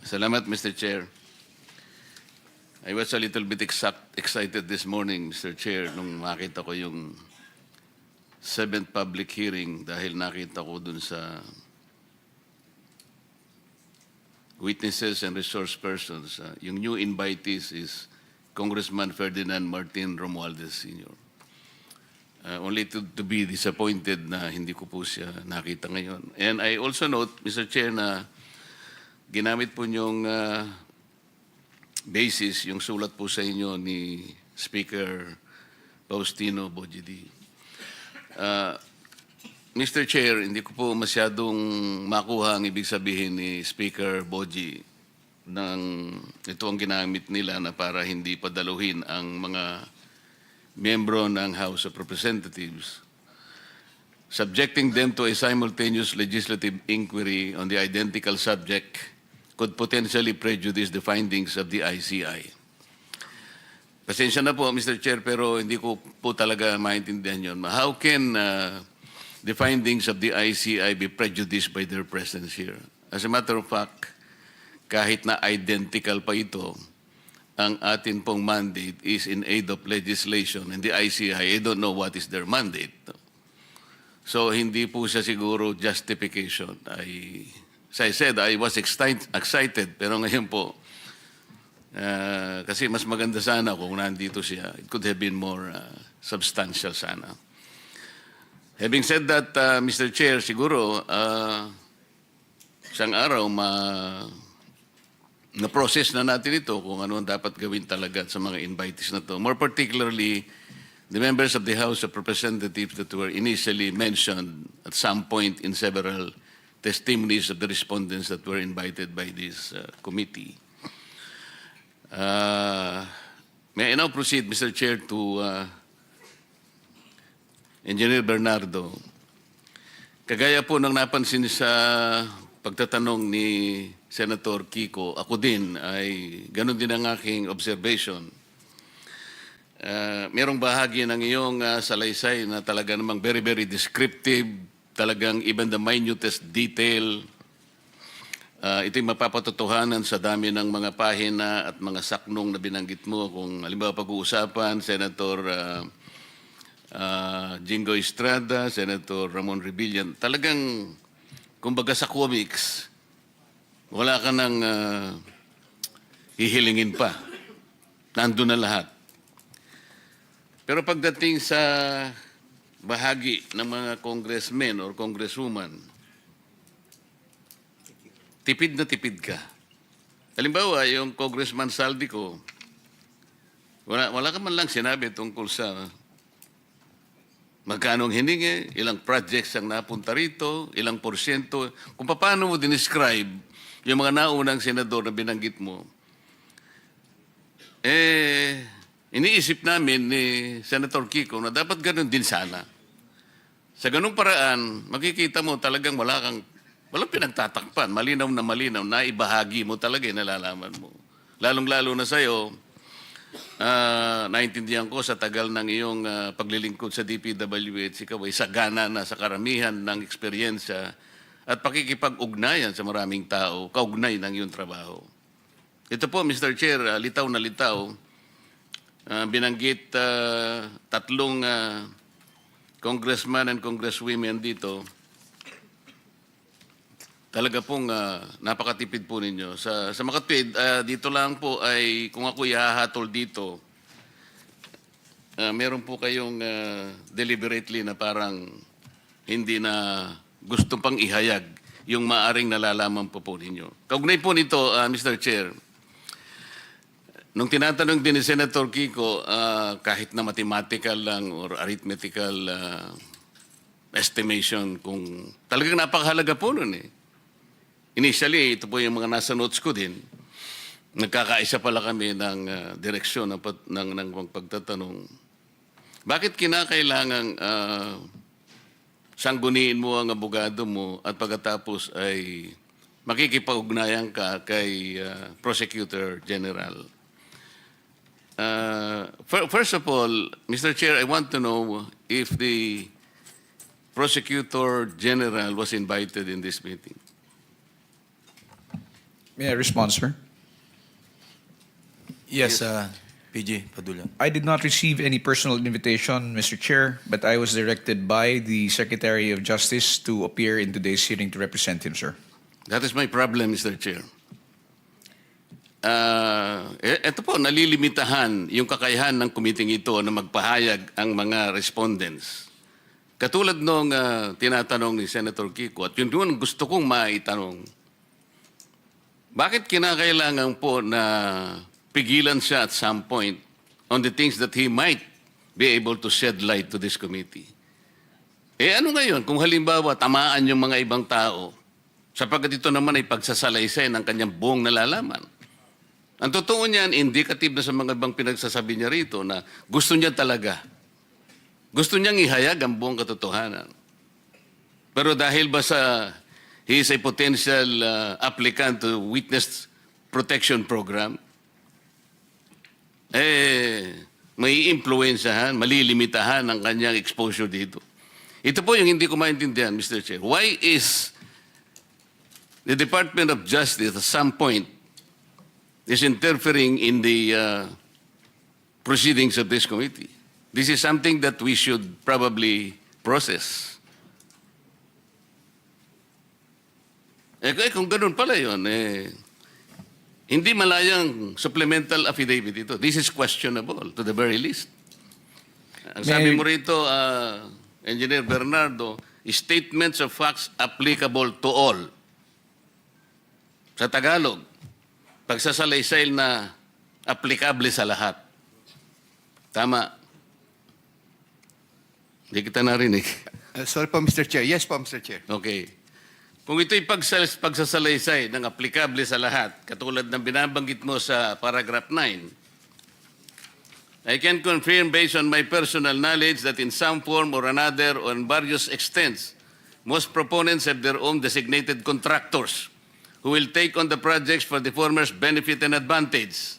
Salamat, Mr. Chair. I was a little bit excited this morning, Mr. Chair, nung makita ko yung 7th public hearing dahil nakita ko dun sa witnesses and resource persons. Yung new invitees is Congressman Ferdinand Martin Romualdez Sr. Only to be disappointed na hindi ko po siya nakita ngayon. And I also note, Mr. Chair, na ginamit po niyong basis, yung sulat po sa inyo ni Speaker Faustino Bojidi. Mr. Chair, hindi ko po masyadong makuha ang ibig sabihin ni Speaker Boji ng ito ang ginamit nila na para hindi padaluhin ang mga miyembro ng House of Representatives, subjecting them to a simultaneous legislative inquiry on the identical subject could potentially prejudice the findings of the ICI. Pasensya na po, Mr. Chair, pero hindi ko po talaga maintindihan yun. How can the findings of the ICI be prejudiced by their presence here? As a matter of fact, kahit na identical pa ito, ang atin pong mandate is in aid of legislation, and the ICI, I don't know what is their mandate. So hindi po siya siguro justification. As I said, I was excited, pero ngayon po, kasi mas maganda sana kung nandito siya. It could have been more substantial sana. Having said that, Mr. Chair, siguro, isang araw na-process na natin ito kung ano ang dapat gawin talaga sa mga invitees na to. More particularly, the members of the House of Representatives that were initially mentioned at some point in several testimonies of the respondents that were invited by this committee. May I now proceed, Mr. Chair, to Engineer Bernardo. Kagaya po ng napansin sa pagtatanong ni Senator Kiko, ako din ay ganun din ang aking observation. Merong bahagi ng iyong salaysay na talaga namang very, very descriptive, talagang even the minutest detail. Ito'y mapapatotohanan sa dami ng mga pahina at mga saknong na binanggit mo. Kung halimbawa pag-uusapan, Senator Jingo Estrada, Senator Ramon Rebillan, talagang, kumbaga sa comics, wala ka nang hihilingin pa. Nandun na lahat. Pero pagdating sa bahagi ng mga congressmen or congresswoman, tipid na tipid ka. Halimbawa, yung Congressman Saldico, wala ka man lang sinabi tungkol sa magkano ang hiningi, ilang projects ang napunta rito, ilang porsyento. Kung paano mo dinescribe yung mga naunang senador na binanggit mo, iniisip namin ni Senator Kiko na dapat ganun din sana. Sa ganung paraan, makikita mo talagang walang pinagtatakpan, malinaw na ibahagi mo talaga, nalalaman mo. Lalong-lalo na sa'yo, naintindihan ko sa tagal ng iyong paglilingkod sa DPWH, ikaw ay sagana na sa karamihan ng eksperyensya at pakikipag-ugnayan sa maraming tao, kaugnay ng iyong trabaho. Ito po, Mr. Chair, litaw na litaw, binanggit tatlong congressman and congresswomen dito. Talaga pong napakatipid po ninyo. Sa makatwid, dito lang po ay kung ako ihahatol dito, meron po kayong deliberately na parang hindi na gusto pang ihayag yung maaring nalalaman po ninyo. Kaugnay po nito, Mr. Chair, nung tinatanong din ni Senator Kiko, kahit na mathematical lang or arithmetical estimation, kung talagang napakahalaga po nun eh. Initially, ito po yung mga nasa notes ko din. Nagkakaisa pala kami ng direksyon ng pagtatanong. Bakit kinakailangang sangguniin mo ang abogado mo at pagkatapos ay makikipag-ugnayan ka kay Prosecutor General? First of all, Mr. Chair, I want to know if the Prosecutor General was invited in this meeting. May I respond, sir? Yes, PG Padula. I did not receive any personal invitation, Mr. Chair, but I was directed by the Secretary of Justice to appear in today's hearing to represent him, sir. That is my problem, Mr. Chair. Ito po, nalilimitahan yung kakayahan ng committee ito na magpahayag ang mga respondents. Katulad nung tinatanong ni Senator Kiko, at yun yung gusto kong maitanong, bakit kinakailangan po na pigilan siya at some point on the things that he might be able to shed light to this committee? Ano ngayon kung halimbawa tamaan yung mga ibang tao sapagkat ito naman ay pagsasalaysay ng kanyang buong nalalaman? Ang totoo niyan, indicative na sa mga ibang pinagsasabi niya rito na gusto niya talaga. Gusto niyang ihayag ang buong katotohanan. Pero dahil ba sa he is a potential applicant to witness protection program, may impluensyahan, malilimitahan ang kanyang exposure dito. Ito po yung hindi ko maintindihan, Mr. Chair. Why is the Department of Justice at some point is interfering in the proceedings of this committee? This is something that we should probably process. Kung ganun pala yun, hindi malayang supplemental affidavit ito. This is questionable to the very least. Ang sabi mo rito, Engineer Bernardo, statements of facts applicable to all. Sa Tagalog, pagsasalaysay na applicable sa lahat. Tama. Hindi kita narinig. Sorry po, Mr. Chair. Yes po, Mr. Chair. Okay. Kung ito'y pagsasalaysay ng applicable sa lahat, katulad ng binabanggit mo sa paragraph 9, I can confirm based on my personal knowledge that in some form or another or in various extents, most proponents have their own designated contractors who will take on the projects for the former's benefit and advantage.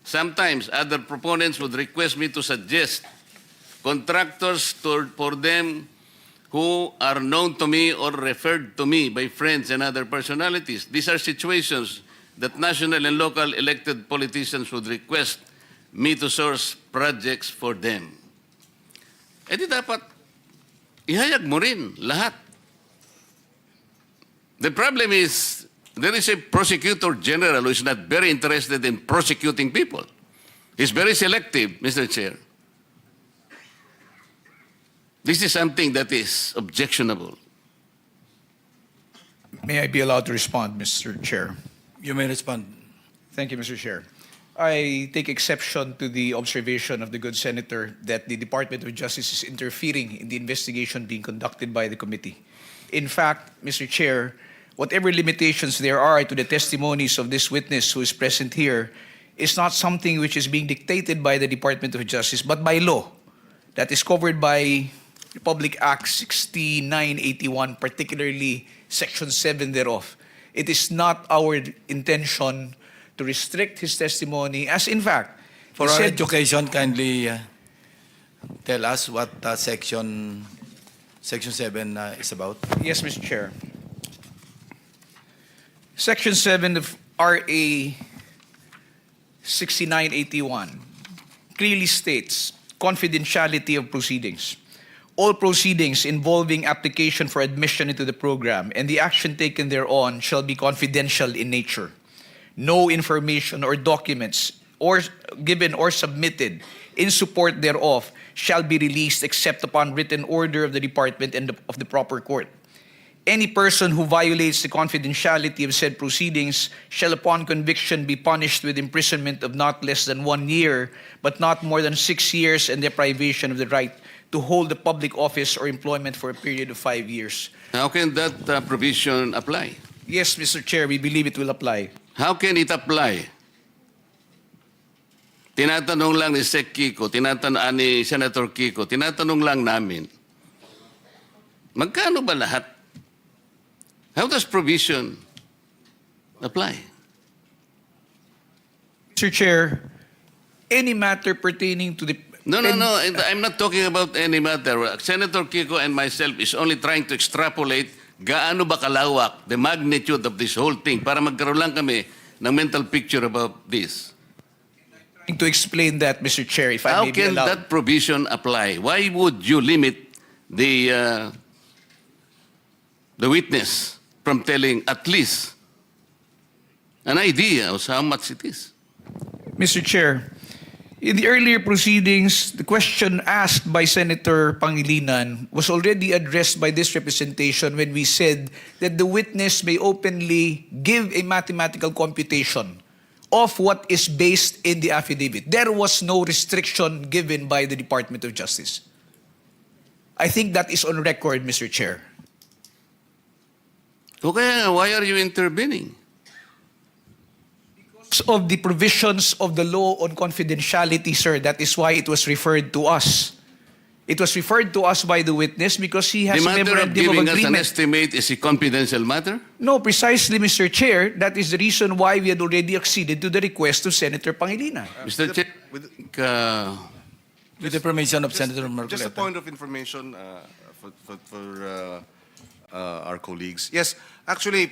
Sometimes other proponents would request me to suggest contractors for them who are known to me or referred to me by friends and other personalities. These are situations that national and local elected politicians would request me to source projects for them. Di dapat ihayag mo rin lahat. The problem is, there is a prosecutor general who is not very interested in prosecuting people. He's very selective, Mr. Chair. This is something that is objectionable. May I be allowed to respond, Mr. Chair? You may respond. Thank you, Mr. Chair. I take exception to the observation of the good senator that the Department of Justice is interfering in the investigation being conducted by the committee. In fact, Mr. Chair, whatever limitations there are to the testimonies of this witness who is present here is not something which is being dictated by the Department of Justice, but by law that is covered by Republic Act 6981, particularly Section 7 thereof. It is not our intention to restrict his testimony, as in fact, For he our said- education, kindly tell us what Section 7 is about. Yes, Mr. Chair. Section 7 of RA 6981 clearly states confidentiality of proceedings. All proceedings involving application for admission into the program and the action taken thereon shall be confidential in nature. No information or documents or given or submitted in support thereof shall be released except upon written order of the department and of the proper court. Any person who violates the confidentiality of said proceedings shall upon conviction be punished with imprisonment of not less than 1 year, but not more than 6 years, and deprivation of the right to hold a public office or employment for a period of 5 years. How can that provision apply? Yes, Mr. Chair, we believe it will apply. How can it apply? Tinatanong lang ni Sec Kiko, ni Senator Kiko, tinatanong lang namin, magkano ba lahat? How does provision apply? Mr. Chair, any matter pertaining to the... No. I'm not talking about any matter. Senator Kiko and myself is only trying to extrapolate gaano ba kalawak, the magnitude of this whole thing, para magkaroon lang kami ng mental picture about this. To explain that, Mr. Chair, if I How may be can allowed. that provision apply? Why would you limit the witness from telling at least an idea of how much it is? Mr. Chair, in the earlier proceedings, the question asked by Senator Pangilinan was already addressed by this representation when we said that the witness may openly give a mathematical computation of what is based in the affidavit. There was no restriction given by the Department of Justice. I think that is on record, Mr. Chair. Okay, why are you intervening? Of the provisions of the law on confidentiality, sir, that is why it was referred to us. It was referred to us by the witness because he has The a matter of memorandum of giving us an agreement. estimate is a confidential matter? No, precisely, Mr. Chair. That is the reason why we had already acceded to the request of Senator Pangilinan. Mr. Chair, With the permission of Senator Just a Marcoleta. point of information for our colleagues. Yes, actually,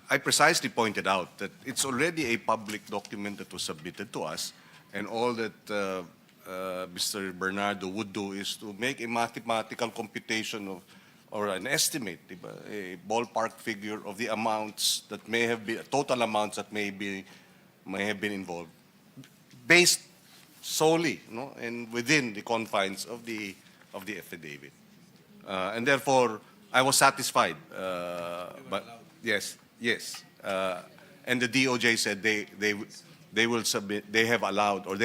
I precisely pointed out that it's already a public document that was submitted to us, and all that Mr. Bernardo would do is to make a mathematical computation of, or an estimate, diba? A ballpark figure of the amounts that may have been, total amounts that may have been involved, based solely, no, and within the confines of the affidavit, and therefore I was satisfied. But yes, and the DOJ said they will submit. They have allowed, or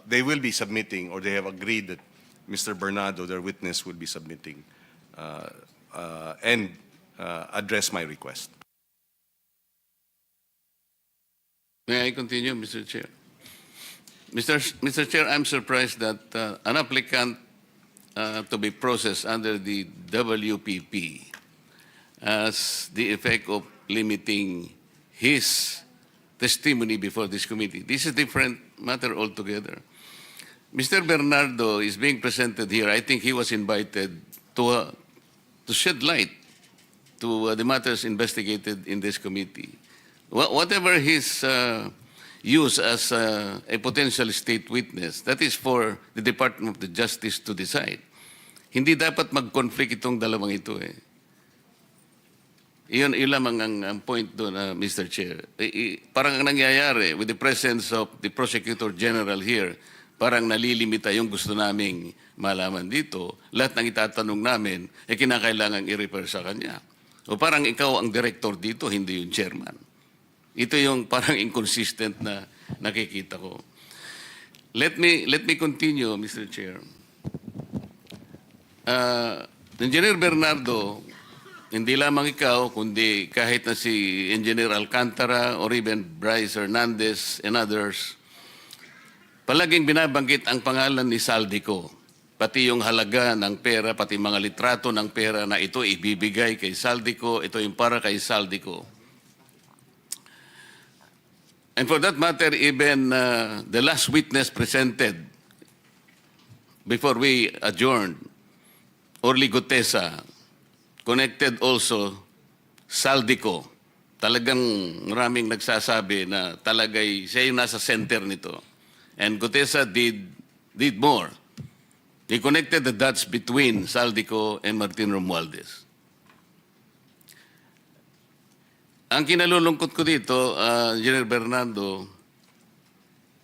they will be submitting, or they have agreed that Mr. Bernardo, their witness, will be submitting and address my request. may I continue, Mr. Chair? Mr. Chair, I'm surprised that an applicant to be processed under the WPP has the effect of limiting his testimony before this committee. This is a different matter altogether. Mr. Bernardo is being presented here. I think he was invited to shed light to the matters investigated in this committee. Whatever his use as a potential state witness, that is for the Department of the Justice to decide. Hindi dapat mag-conflict itong dalawang ito eh. Iyon lamang ang point doon, Mr. Chair. Parang ang nangyayari with the presence of the Prosecutor General here, parang nalilimita yung gusto naming malaman dito. Lahat ng itatanong namin, kinakailangan i-refer sa kanya. O parang ikaw ang director dito, hindi yung chairman. Ito yung parang inconsistent na nakikita ko. Let me continue, Mr. Chair. Engineer Bernardo, hindi lamang ikaw, kundi kahit na si Engineer Alcantara or even Bryce Hernandez and others, palaging binabanggit ang pangalan ni Saldico. Pati yung halaga ng pera, pati mga litrato ng pera na ito ibibigay kay Saldico, ito yung para kay Saldico. And for that matter, even the last witness presented before we adjourned, Orly Gutesa, connected also Saldico. Talagang maraming nagsasabi na talagay siya yung nasa center nito. And Gutesa did more. He connected the dots between Saldico and Martin Romualdez. Ang kinalulungkot ko dito, Engineer Bernardo,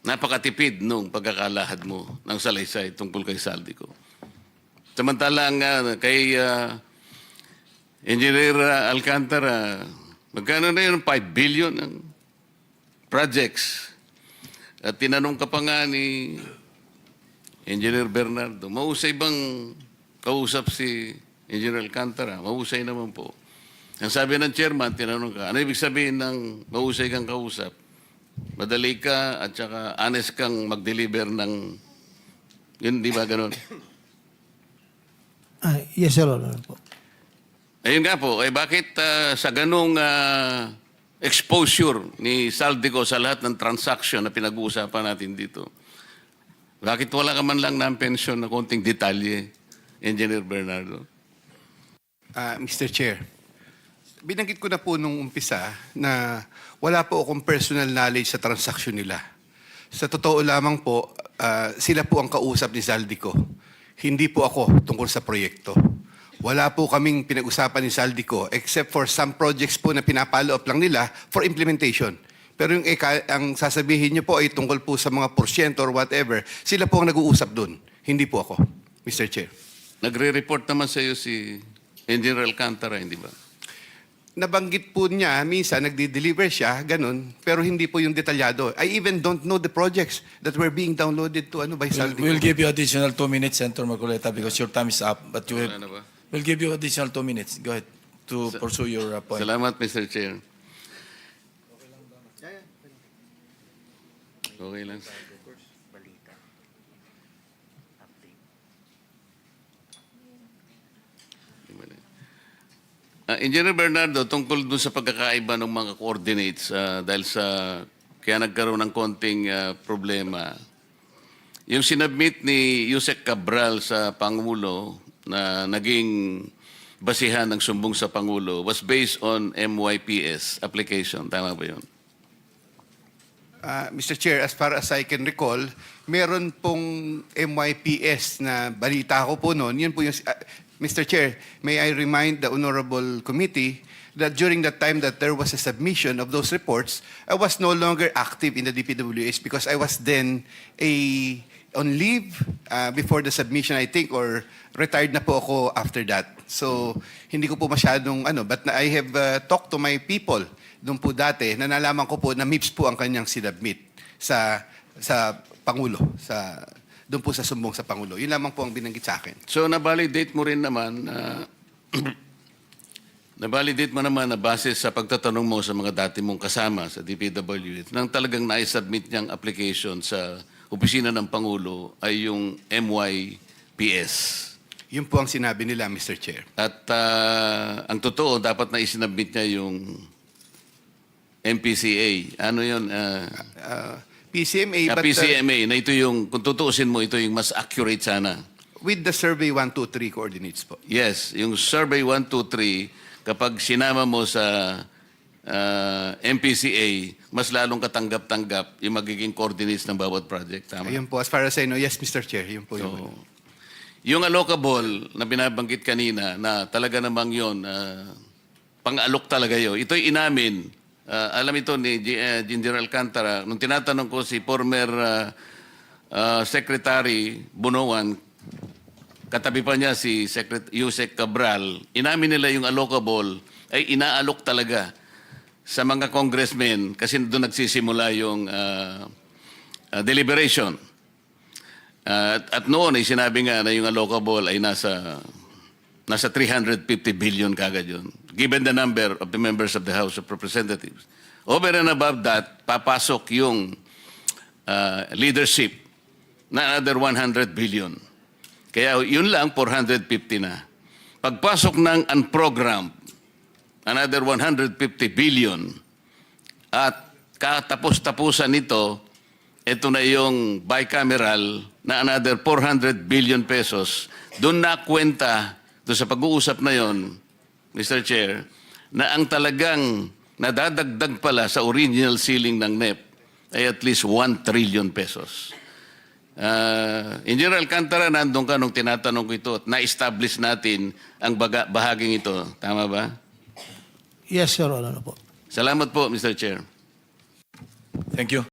napakatipid nung pagkakalahad mo ng salaysay tungkol kay Saldico. Samantalang kay Engineer Alcantara, magkano na yun? 5 billion ang projects. At tinanong ka pa nga ni Engineer Bernardo, mahusay bang kausap si Engineer Alcantara? Mahusay naman po. Ang sabi ng chairman, tinanong ka, ano ibig sabihin ng mahusay kang kausap? Madali ka at saka honest kang mag-deliver ng, yun, di ba ganun? Yes, Your Honor po. Ayun nga po, bakit sa ganung exposure ni Saldico sa lahat ng transaction na pinag-uusapan natin dito, bakit wala ka man lang ng pension na konting detalye, Engineer Bernardo? Mr. Chair, binanggit ko na po nung umpisa na wala po akong personal knowledge sa transaksyon nila. Sa totoo lamang po, sila po ang kausap ni Zaldico. Hindi po ako tungkol sa proyekto. Wala po kaming pinag-usapan ni Zaldico except for some projects po na pinapalo up lang nila for implementation. Pero yung ang sasabihin niyo po ay tungkol po sa mga porsyento or whatever, sila po ang nag-uusap dun. Hindi po ako, Mr. Chair. Nagre-report naman sa iyo si Engineer Alcantara, hindi ba? Nabanggit po niya, minsan nagdi-deliver siya, ganun, pero hindi po yung detalyado. I even don't know the projects that were being downloaded to by Zaldico. We'll give you additional 2 minutes, Senator Marcoleta, because your time is up. But you Wala na ba? we'll give you additional 2 minutes. Go ahead to pursue your point. Salamat, Mr. Chair. Okay lang. Engineer Bernardo, tungkol dun sa pagkakaiba ng mga coordinates, dahil sa kaya nagkaroon ng konting problema, yung sinubmit ni Yusek Cabral sa Pangulo na naging basihan ng sumbong sa Pangulo was based on MYPS application. Tama ba yun? Mr. Chair, as far as I can recall, meron pong MYPS na balita ko po noon. Yun po yung, Mr. Chair, may I remind the Honorable Committee that during that time that there was a submission of those reports, I was no longer active in the DPWH because I was then on leave before the submission, I think, or retired na po ako after that. So, hindi ko po masyadong but I have talked to my people doon po dati na nalaman ko po na MIPS po ang kanyang sinubmit sa Pangulo, doon po sa sumbong sa Pangulo. Yun lamang po ang binanggit sa akin. So, na-validate mo rin naman na-validate mo naman na base sa pagtatanong mo sa mga dati mong kasama sa DPWH nang talagang na-submit niyang application sa opisina ng Pangulo ay yung MYPS. Yun po ang sinabi nila, Mr. Chair. At ang totoo, dapat na isinabmit niya yung MPCA. Ano yun? PCMA, but PCMA, na ito yung, kung tutuusin mo, ito yung mas accurate sana. with the Survey 1, 2, 3 coordinates po. Yes, yung Survey 1, 2, 3, kapag sinama mo sa MPCA, mas lalong katanggap-tanggap yung magiging coordinates ng bawat project. Tama? Ayun po, as far as I know, yes, Mr. Chair, yun po yun. Yung allocable na binabanggit kanina, na talaga namang yun, pang-alok talaga yun. Ito'y inamin. Alam ito ni General Alcantara, nung tinatanong ko si former Secretary Bunoan, katabi pa niya si Yusek Cabral, inamin nila yung allocable ay inaalok talaga sa mga congressmen kasi doon nagsisimula yung deliberation. At noon ay sinabi nga na yung allocable ay nasa 350 billion kagad yun, given the number of the members of the House of Representatives. Over and above that, papasok yung leadership na another 100 billion. Kaya yun lang, 450 na. Pagpasok ng unprogrammed, another 150 billion. At katapos-tapusan nito, ito na yung bicameral na another 400 billion pesos. Doon na kwenta, doon sa pag-uusap na yon, Mr. Chair, na ang talagang nadadagdag pala sa original ceiling ng NEP ay at least 1 trillion pesos. Engineer Alcantara, nandun ka nung tinatanong ko ito at na-establish natin ang bahaging ito. Tama ba? Yes, Your Honor po. Salamat po, Mr. Chair. Thank you.